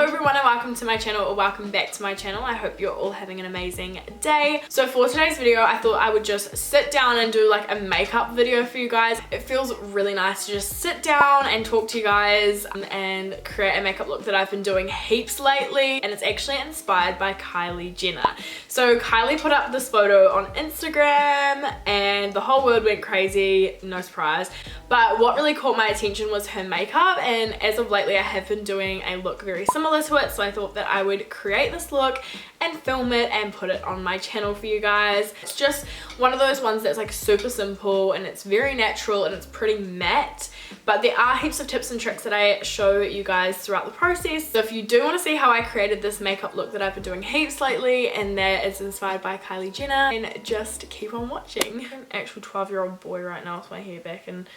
everyone and welcome to my channel, or welcome back to my channel. I hope you're all having an amazing day. So for today's video, I thought I would just sit down and do like a makeup video for you guys. It feels really nice to just sit down and talk to you guys and create a makeup look that I've been doing heaps lately, and it's actually inspired by Kylie Jenner. So Kylie put up this photo on Instagram and the whole world went crazy, no surprise. But what really caught my attention was her makeup, and as of lately I have been doing a look very similar to it, so I thought that I would create this look and film it and put it on my channel for you guys. It's just one of those ones that's like super simple and it's very natural and it's pretty matte, but there are heaps of tips and tricks that I show you guys throughout the process. So if you do want to see how I created this makeup look that I've been doing heaps lately and that is inspired by Kylie Jenner, and just keep on watching. I'm an actual 12-year-old boy right now with my hair back and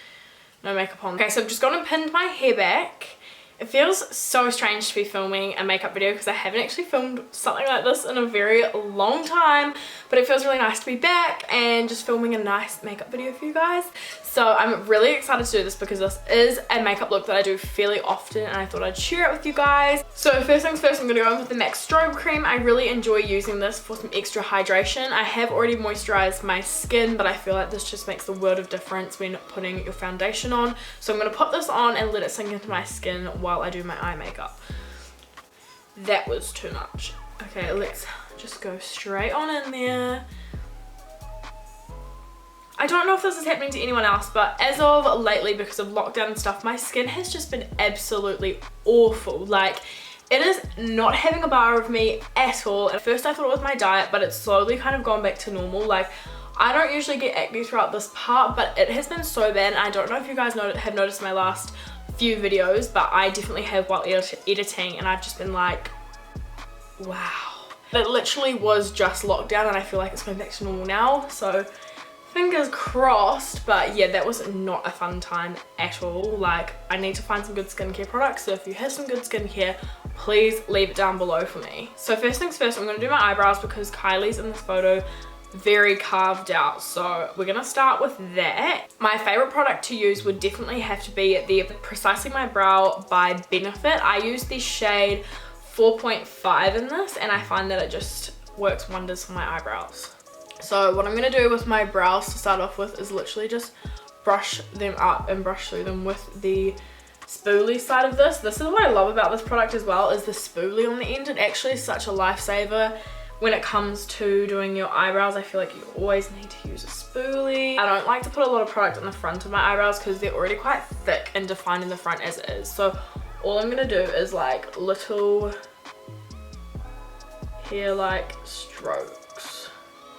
no makeup on. Okay, so I've just gone and pinned my hair back. It feels so strange to be filming a makeup video because I haven't actually filmed something like this in a very long time, but it feels really nice to be back and just filming a nice makeup video for you guys. So I'm really excited to do this because this is a makeup look that I do fairly often and I thought I'd share it with you guys. So first things first, I'm going to go in with the MAC Strobe Cream. I really enjoy using this for some extra hydration. I have already moisturized my skin, but I feel like this just makes the world of difference when putting your foundation on. So I'm going to put this on and let it sink into my skin while I do my eye makeup. That was too much. Okay, let's just go straight on in there. I don't know if this is happening to anyone else, but as of lately, because of lockdown and stuff, my skin has just been absolutely awful. Like, it is not having a bar of me at all. At first I thought it was my diet, but it's slowly kind of gone back to normal. Like, I don't usually get acne throughout this part, but it has been so bad. And I don't know if you guys have noticed my last few videos, but I definitely have while editing, and I've just been like, wow. It literally was just lockdown and I feel like it's going back to normal now, so fingers crossed. But yeah, that was not a fun time at all. Like, I need to find some good skincare products, so if you have some good skincare, please leave it down below for me. So first things first, I'm going to do my eyebrows because Kylie's in this photo very carved out, so we're gonna start with that. My favorite product to use would definitely have to be the Precisely My Brow by Benefit. I use the shade 4.5 in this and I find that it just works wonders for my eyebrows. So what I'm gonna do with my brows to start off with is literally just brush them up and brush through them with the spoolie side of this. This is what I love about this product as well, is the spoolie on the end. It actually is such a lifesaver when it comes to doing your eyebrows. I feel like you always need to use a spoolie. I don't like to put a lot of product on the front of my eyebrows because they're already quite thick and defined in the front as it is. So all I'm gonna do is like little hair like strokes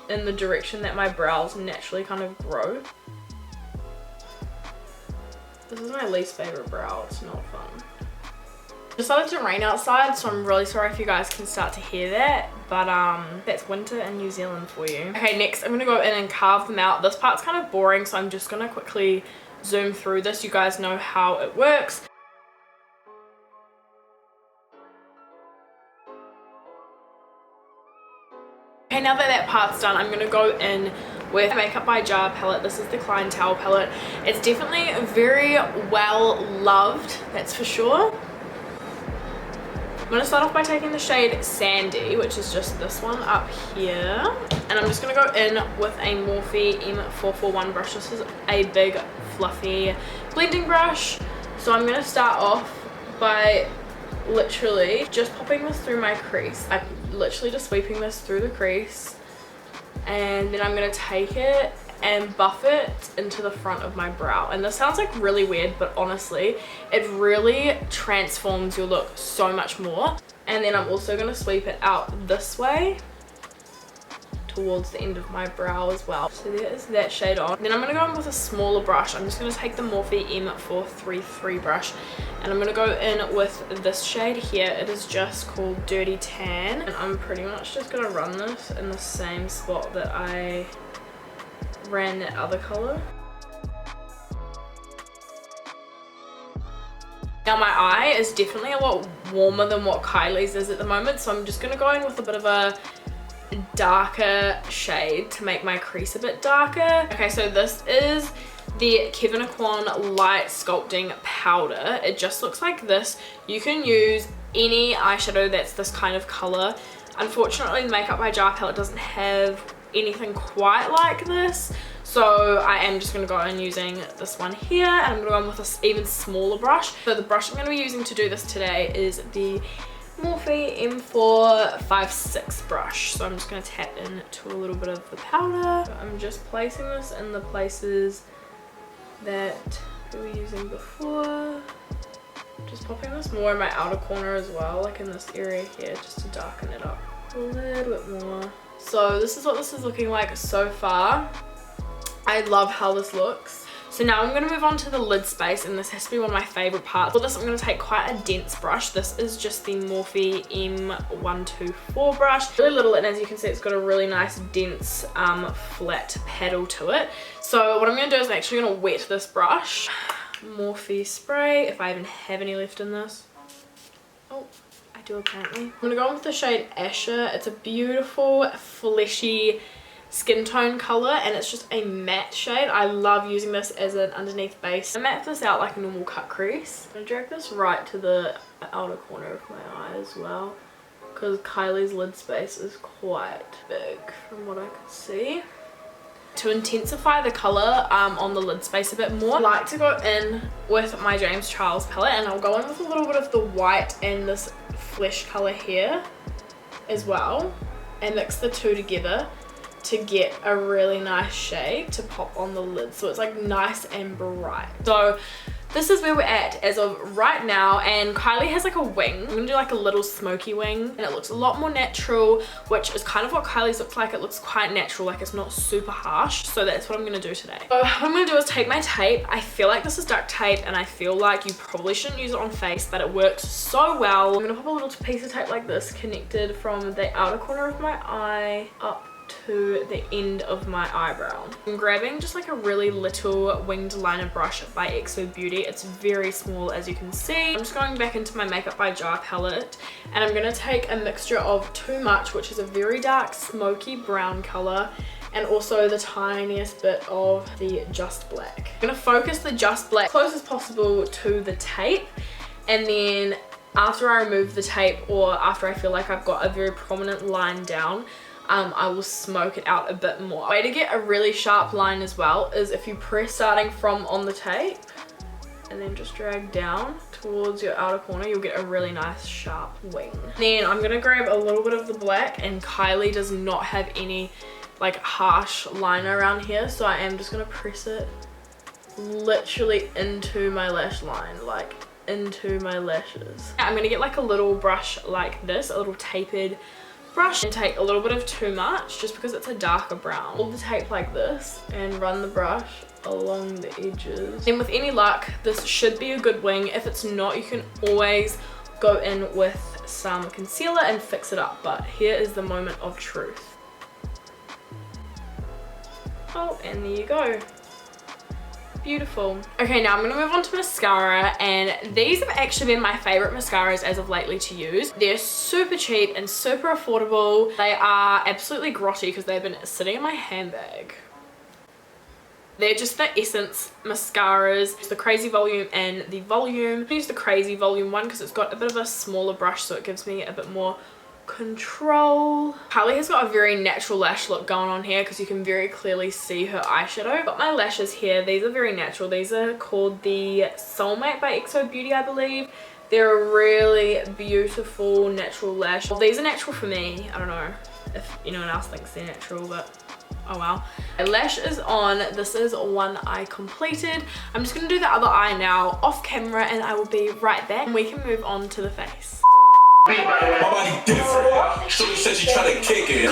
in the direction that my brows naturally kind of grow. This is my least favorite brow, it's not fun. It started to rain outside, so I'm really sorry if you guys can start to hear that, but that's winter in New Zealand for you. Okay, next I'm gonna go in and carve them out. This part's kind of boring, so I'm just gonna quickly zoom through this. You guys know how it works. Okay, now that that part's done, I'm gonna go in with a Makeup by Jar palette. This is the Clientele palette. It's definitely very well loved, that's for sure. I'm going to start off by taking the shade Sandy, which is just this one up here, and I'm just going to go in with a Morphe M441 brush. This is a big fluffy blending brush, so I'm going to start off by literally just popping this through my crease. I'm literally just sweeping this through the crease, and then I'm going to take it and buff it into the front of my brow. And this sounds like really weird, but honestly it really transforms your look so much more. And then I'm also going to sweep it out this way towards the end of my brow as well. So there is that shade on. Then I'm going to go in with a smaller brush. I'm just going to take the Morphe M433 brush and I'm going to go in with this shade here. It is just called Dirty Tan, and I'm pretty much just going to run this in the same spot that I ran that other color. Now my eye is definitely a lot warmer than what Kylie's is at the moment, so I'm just going to go in with a bit of a darker shade to make my crease a bit darker. Okay, so this is the Kevin Aquan Light Sculpting Powder. It just looks like this. You can use any eyeshadow that's this kind of color. Unfortunately, the Makeup by Jar palette doesn't have anything quite like this, so I am just going to go in using this one here, and I'm going to go in with this even smaller brush. So the brush I'm going to be using to do this today is the Morphe M456 brush. So I'm just going to tap into a little bit of the powder. So I'm just placing this in the places that we were using before. Just popping this more in my outer corner as well, like in this area here, just to darken it up a little bit more. So this is what this is looking like so far. I love how this looks. So now I'm going to move on to the lid space, and this has to be one of my favorite parts. For this, I'm going to take quite a dense brush. This is just the Morphe M124 brush. Really little, and as you can see, it's got a really nice dense flat paddle to it. So what I'm going to do is I'm actually going to wet this brush. Morphe spray, if I even have any left in this. Oh, I do apparently. I'm going to go in with the shade Asher. It's a beautiful, fleshy skin tone color, and it's just a matte shade. I love using this as an underneath base. I map this out like a normal cut crease. I'm going to drag this right to the outer corner of my eye as well, because Kylie's lid space is quite big from what I could see. To intensify the color on the lid space a bit more, I like to go in with my James Charles palette, and I'll go in with a little bit of the white and this flesh color here as well, and mix the two together to get a really nice shade to pop on the lid, so it's like nice and bright. So this is where we're at as of right now, and Kylie has like a wing. I'm gonna do like a little smoky wing, and it looks a lot more natural, which is kind of what Kylie's looks like. It looks quite natural, like it's not super harsh, so that's what I'm gonna do today. So what I'm gonna do is take my tape. I feel like this is duct tape, and I feel like you probably shouldn't use it on face, but it works so well. I'm gonna pop a little piece of tape like this connected from the outer corner of my eye up to the end of my eyebrow. I'm grabbing just like a really little winged liner brush by XO Beauty. It's very small, as you can see. I'm just going back into my Makeup by Jar palette, and I'm going to take a mixture of Too Much, which is a very dark smoky brown color, and also the tiniest bit of the Just Black. I'm going to focus the Just Black close as possible to the tape, and then after I remove the tape, or after I feel like I've got a very prominent line down, I will smoke it out a bit more. A way to get a really sharp line as well is if you press starting from on the tape and then just drag down towards your outer corner, you'll get a really nice sharp wing. Then I'm gonna grab a little bit of the black, and Kylie does not have any like harsh line around here, so I am just gonna press it literally into my lash line, like into my lashes. I'm gonna get like a little brush like this, a little tapered brush, and take a little bit of Too Much, just because it's a darker brown. Hold the tape like this and run the brush along the edges. Then with any luck, this should be a good wing. If it's not, you can always go in with some concealer and fix it up, but here is the moment of truth. Oh, and there you go. Beautiful. Okay, now I'm gonna move on to mascara, and these have actually been my favorite mascaras as of lately to use. They're super cheap and super affordable. They are absolutely grotty because they've been sitting in my handbag. They're just the Essence mascaras. It's the Crazy Volume and the Volume. I use the Crazy Volume one because it's got a bit of a smaller brush, so it gives me a bit more control. Kylie has got a very natural lash look going on here because you can very clearly see her eyeshadow. I've got my lashes here. These are very natural. These are called the Soulmate by XO Beauty, I believe. They're a really beautiful natural lash. Well, these are natural for me. I don't know if anyone else thinks they're natural, but oh well. My lash is on. This is one eye completed. I'm just gonna do the other eye now off camera, and I will be right back, and we can move on to the face. My body different. Shorty said she try to kick it.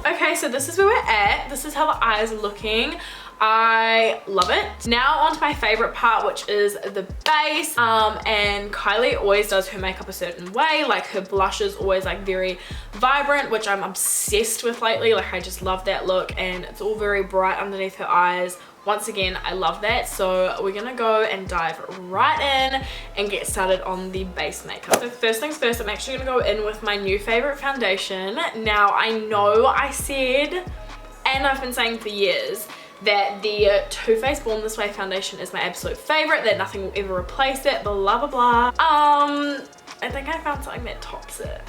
Okay, so this is where we're at. This is how the eyes are looking. I love it. Now on to my favorite part, which is the base. And Kylie always does her makeup a certain way. Like her blush is always like very vibrant, which I'm obsessed with lately. Like I just love that look, and it's all very bright underneath her eyes. Once again, I love that. So we're gonna go and dive right in and get started on the base makeup. So first things first, I'm actually gonna go in with my new favorite foundation. Now I know I said And I've been saying for years that the Too Faced Born This Way foundation is my absolute favorite, that nothing will ever replace it, blah blah blah. I think I found something that tops it.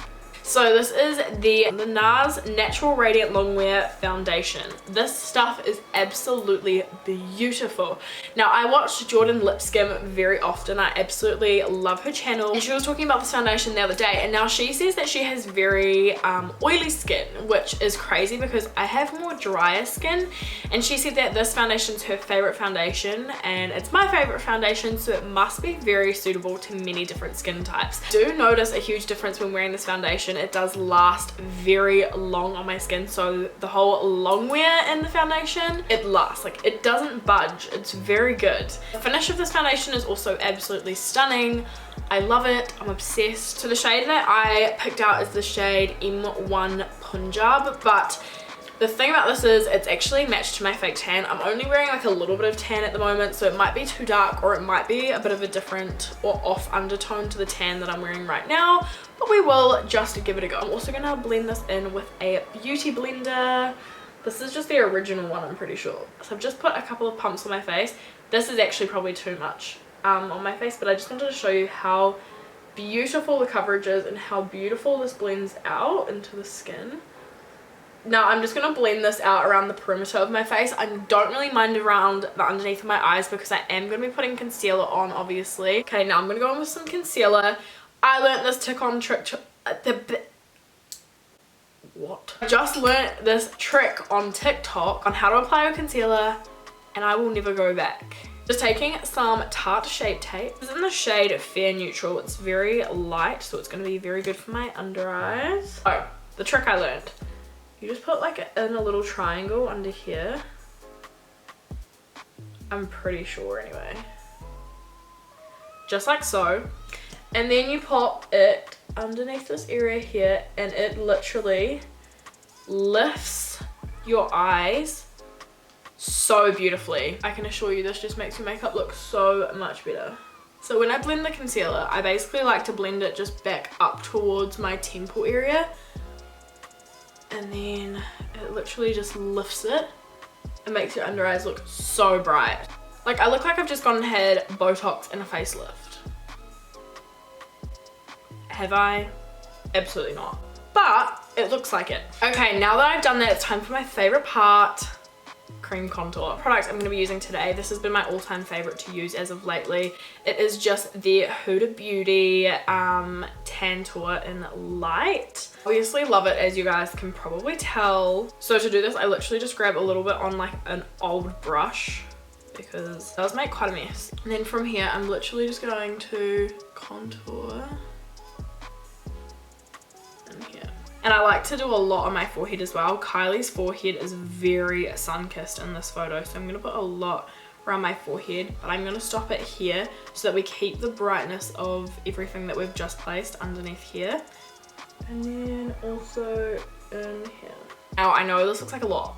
So this is the NARS Natural Radiant Longwear Foundation. This stuff is absolutely beautiful. Now, I watch Jordan Lipscomb very often. I absolutely love her channel. And she was talking about this foundation the other day, and now she says that she has very oily skin, which is crazy because I have more drier skin. And she said that this foundation is her favorite foundation, and it's my favorite foundation, so it must be very suitable to many different skin types. I do notice a huge difference when wearing this foundation. It does last very long on my skin, so the whole long wear in the foundation, it lasts, like it doesn't budge. It's very good. The finish of this foundation is also absolutely stunning. I love it. I'm obsessed. So the shade that I picked out is the shade M1 Punjab, but the thing about this is it's actually matched to my fake tan. I'm only wearing like a little bit of tan at the moment, so it might be too dark, or it might be a bit of a different or off undertone to the tan that I'm wearing right now, but we will just give it a go. I'm also gonna blend this in with a beauty blender. This is just the original one, I'm pretty sure. So I've just put a couple of pumps on my face. This is actually probably too much on my face, but I just wanted to show you how beautiful the coverage is and how beautiful this blends out into the skin. Now I'm just going to blend this out around the perimeter of my face. I don't really mind around the underneath of my eyes because I am going to be putting concealer on, obviously. Okay, now I'm going to go in with some concealer. I learned this I just learnt this trick on TikTok on how to apply a concealer, and I will never go back. Just taking some Tarte Shape Tape. This is in the shade Fair Neutral. It's very light, so it's going to be very good for my under eyes. Oh, the trick I learned. You just put like in a little triangle under here. I'm pretty sure anyway. Just like so. And then you pop it underneath this area here, and it literally lifts your eyes so beautifully. I can assure you this just makes your makeup look so much better. So when I blend the concealer, I basically like to blend it just back up towards my temple area. And then it literally just lifts it and makes your under eyes look so bright. Like I look like I've just gone and had Botox and a facelift. Have I? Absolutely not. But it looks like it. Okay, now that I've done that, it's time for my favorite part. Cream contour. Product I'm going to be using today. This has been my all-time favorite to use as of lately. It is just the Huda Beauty Tantour in Light. Obviously love it, as you guys can probably tell. So to do this, I literally just grab a little bit on like an old brush because it does make quite a mess. And then from here, I'm literally just going to contour in here. And I like to do a lot on my forehead as well. Kylie's forehead is very sun-kissed in this photo, so I'm going to put a lot around my forehead, but I'm going to stop it here so that we keep the brightness of everything that we've just placed underneath here. And then also in here. Now I know this looks like a lot.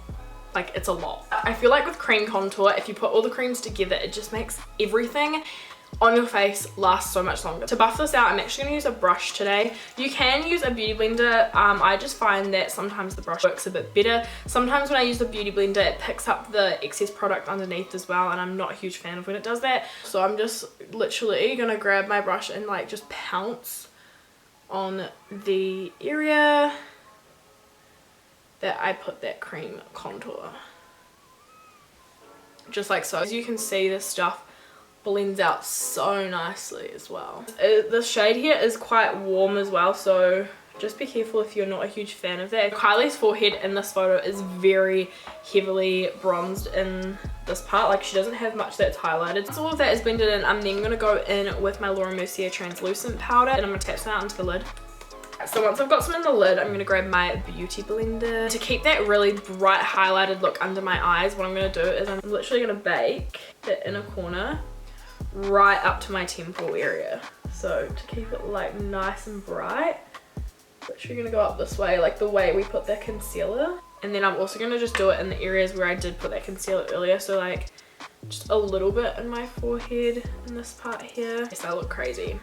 Like it's a lot. I feel like with cream contour, if you put all the creams together, it just makes everything on your face last so much longer. To buff this out, I'm actually going to use a brush today. You can use a beauty blender. I just find that sometimes the brush works a bit better. Sometimes when I use the beauty blender, it picks up the excess product underneath as well, and I'm not a huge fan of when it does that. So I'm just literally going to grab my brush and like just pounce on the area that I put that cream contour. Just like so. As you can see, this stuff blends out so nicely as well. The shade here is quite warm as well, so just be careful if you're not a huge fan of that. Kylie's forehead in this photo is very heavily bronzed in this part. Like she doesn't have much that's highlighted. So all of that is blended in. I'm then going to go in with my Laura Mercier translucent powder, and I'm going to tap that onto the lid. So once I've got some in the lid, I'm going to grab my beauty blender. To keep that really bright highlighted look under my eyes, what I'm going to do is I'm literally going to bake the inner corner right up to my temple area. So to keep it like nice and bright, literally going to go up this way, like the way we put that concealer. And then I'm also going to just do it in the areas where I did put that concealer earlier. So like just a little bit in my forehead in this part here. Yes, I look crazy.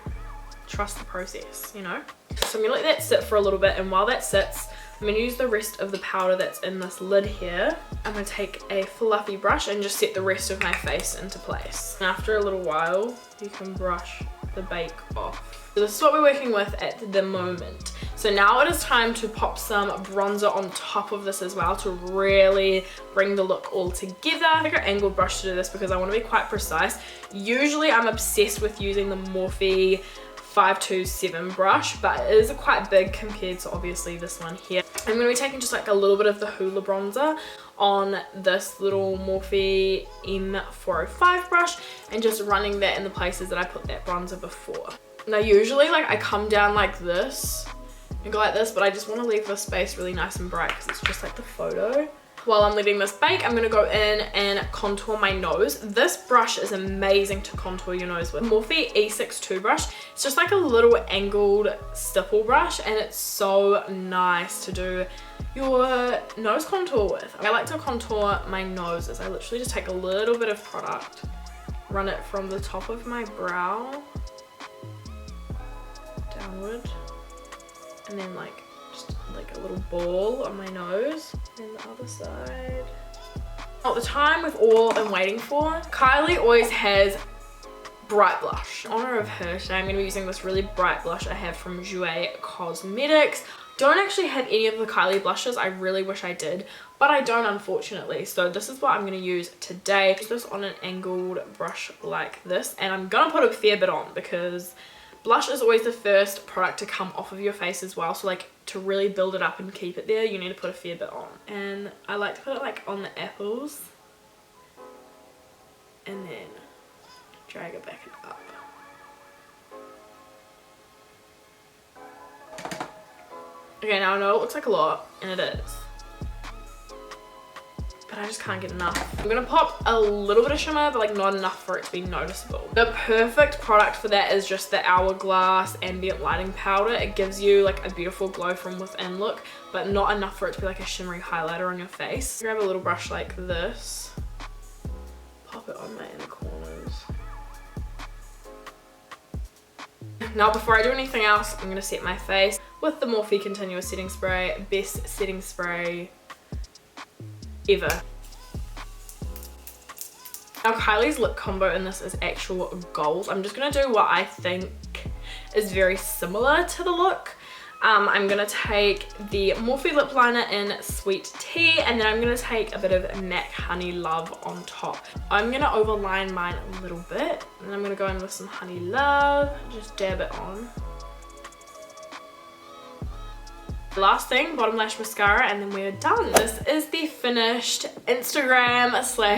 Trust the process, you know. So I'm gonna let that sit for a little bit, and while that sits, I'm I'm gonna use the rest of the powder that's in this lid here. I'm gonna take a fluffy brush and just set the rest of my face into place. And after a little while, you can brush the bake off. So this is what we're working with at the moment. So now it is time to pop some bronzer on top of this as well to really bring the look all together. I take an angled brush to do this because I want to be quite precise. Usually I'm obsessed with using the Morphe 527 brush, but it is quite big compared to obviously this one here. I'm going to be taking just like a little bit of the Hoola bronzer on this little Morphe M405 brush and just running that in the places that I put that bronzer before. Now usually like I come down like this and go like this, but I just want to leave this space really nice and bright because it's just like the photo. While I'm letting this bake, I'm going to go in and contour my nose. This brush is amazing to contour your nose with. Morphe E62 brush. It's just like a little angled stipple brush and it's so nice to do your nose contour with. I like to contour my nose as I literally just take a little bit of product, run it from the top of my brow downward, and then like just like a little ball on my nose, and the other side. At the time we've all been waiting for, Kylie always has bright blush. In honor of her today, I'm going to be using this really bright blush I have from Jouer Cosmetics. Don't actually have any of the Kylie blushes. I really wish I did, but I don't, unfortunately. So this is what I'm going to use today. Use this on an angled brush like this, and I'm going to put a fair bit on because blush is always the first product to come off of your face as well. So like to really build it up and keep it there, you need to put a fair bit on. And I like to put it like on the apples and then drag it back and up. Okay, now I know it looks like a lot, and it is, but I just can't get enough. I'm gonna pop a little bit of shimmer, but like not enough for it to be noticeable. The perfect product for that is just the Hourglass Ambient Lighting Powder. It gives you like a beautiful glow from within look, but not enough for it to be like a shimmery highlighter on your face. Grab a little brush like this, pop it on my inner corners. Now before I do anything else, I'm gonna set my face with the Morphe Continuous Setting Spray. Best setting spray ever. Now Kylie's lip combo in this is actual gold. I'm just gonna do what I think is very similar to the look. I'm gonna take the Morphe lip liner in Sweet Tea, and then I'm gonna take a bit of MAC Honey Love on top. I'm gonna overline mine a little bit, and then I'm gonna go in with some Honey Love, just dab it on. Last thing, bottom lash mascara, and then we're done. This is the finished Instagram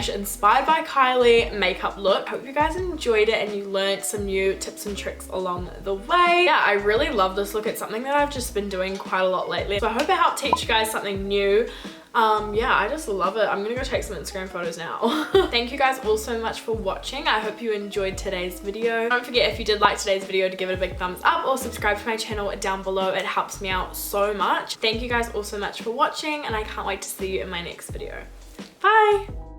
/ inspired by Kylie makeup look. Hope you guys enjoyed it and you learned some new tips and tricks along the way. Yeah, I really love this look. It's something that I've just been doing quite a lot lately. So I hope it helped teach you guys something new. Yeah, I just love it. I'm gonna go take some Instagram photos now. Thank you guys all so much for watching. I hope you enjoyed today's video. Don't forget, if you did like today's video, to give it a big thumbs up or subscribe to my channel down below. It helps me out so much. Thank you guys all so much for watching, and I can't wait to see you in my next video. Bye!